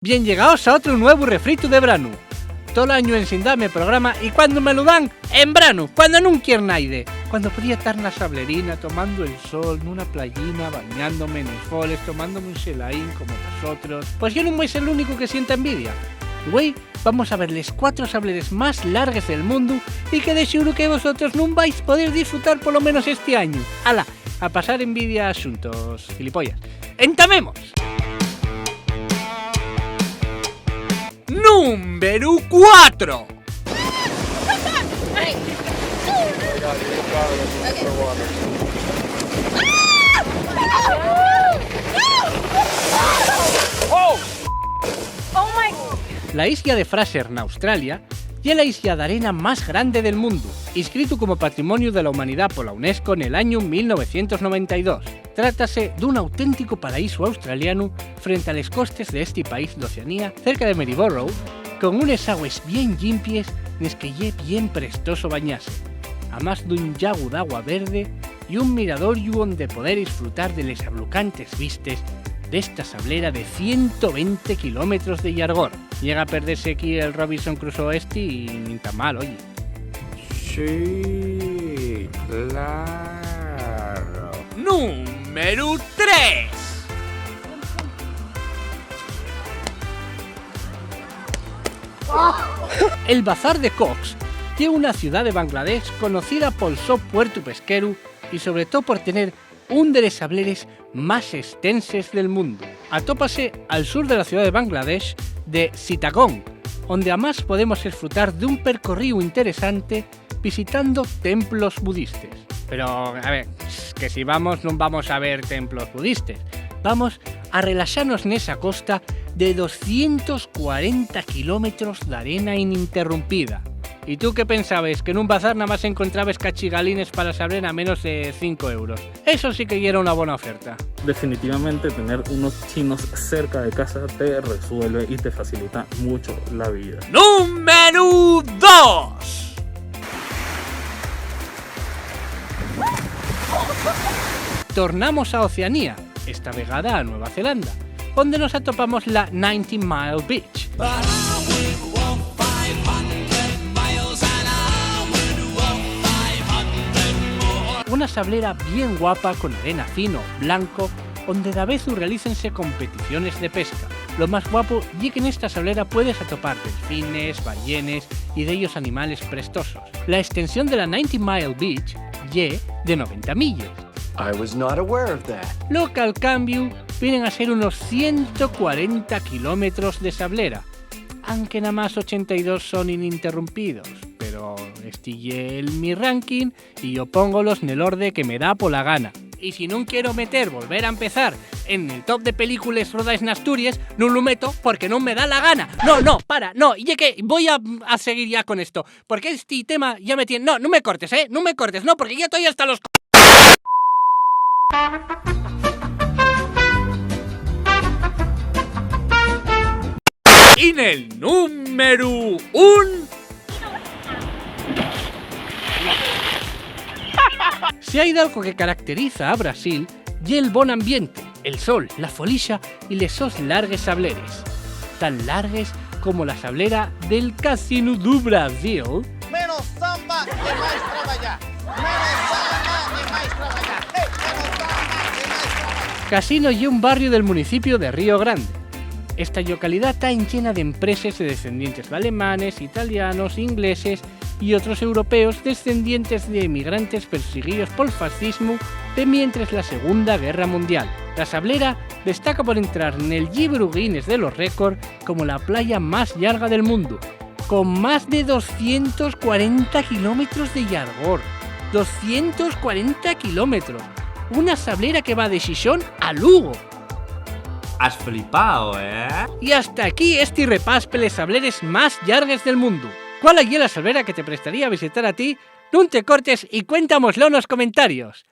Bien llegados a otro nuevo refrito de verano. Todo el año en sin darme programa y cuando me lo dan, en verano, cuando no quiero naide. Cuando podía estar en la sablerina, tomando el sol, en una playina, bañándome en el foles, tomándome un xelaín como vosotros. Pues yo no voy a ser el único que sienta envidia. Güey, vamos a ver las 4 sableres más largas del mundo y que de seguro que vosotros no vais a poder disfrutar por lo menos este año. ¡Hala! A pasar envidia a asuntos, gilipollas. ¡Entamemos! Número 4. La isla de Fraser en Australia es la isla de arena más grande del mundo, inscrito como Patrimonio de la Humanidad por la UNESCO en el año 1992. Trátase de un auténtico paraíso australiano frente a las costas de este país de Oceanía, cerca de Maryborough, con unas aguas bien limpias en las que es bien prestoso bañarse, además de un llago de agua verde y un mirador donde poder disfrutar de las ablucantes vistas de esta sablera de 120 kilómetros de llargor. Llega a perderse aquí el Robinson Crusoe este y ni tan mal, oye. Sí, claro. Número 3. El Bazar de Cox tiene una ciudad de Bangladesh conocida por su puerto pesquero y sobre todo por tener un de los sableres más extensos del mundo. Atópase al sur de la ciudad de Bangladesh de Chittagong, donde además podemos disfrutar de un percorrido interesante visitando templos budistas. Pero, a ver, que si vamos no vamos a ver templos budistas. Vamos a relajarnos en esa costa de 240 kilómetros de arena ininterrumpida. ¿Y tú qué pensabas? ¿Que en un bazar nada más encontrabas cachigalines para saber a menos de 5 euros? Eso sí que era una buena oferta. Definitivamente tener unos chinos cerca de casa te resuelve y te facilita mucho la vida. Número 2. Tornamos a Oceanía, esta vegada a Nueva Zelanda, donde nos atopamos la 90 Mile Beach. Una sablera bien guapa con arena fino, blanco, donde de vez realícense competiciones de pesca. Lo más guapo es que en esta sablera puedes atopar delfines, ballenas y de ellos animales prestosos. La extensión de la 90 Mile Beach es de 90 millas. I was not aware of that. Lo que al cambio vienen a ser unos 140 kilómetros de sablera, aunque nada más 82 son ininterrumpidos. Pero este es mi ranking y yo pongo los en el orden que me da por la gana. Y si no quiero volver a empezar en el top de películas rodadas en Asturias, no lo meto porque no me da la gana. No, y que voy a seguir ya con esto, porque este tema ya me tiene... No me cortes, no me cortes, no, porque ya estoy hasta los... En el número 1... Si hay algo que caracteriza a Brasil, y el buen ambiente, el sol, la folixa y les sos largues sableres. Tan largues como la sablera del Casino do Brasil. Menos samba e mais trabalhar. Menos samba e mais trabalhar. Menos samba e mais trabalhar. Casino es un barrio del municipio de Río Grande. Esta localidad está llena de empresas de descendientes de alemanes, italianos, ingleses y otros europeos descendientes de emigrantes perseguidos por el fascismo de mientras la Segunda Guerra Mundial. La sablera destaca por entrar en el libro Guinness de los récords como la playa más larga del mundo, con más de 240 kilómetros de largor. 240 kilómetros. Una sablera que va de Xixón a Lugo. Has flipado, ¿eh? Y hasta aquí este repás de les sableres más largas del mundo. ¿Cuál es la sablera que te prestaría a visitar a ti? No te cortes y cuéntamoslo en los comentarios.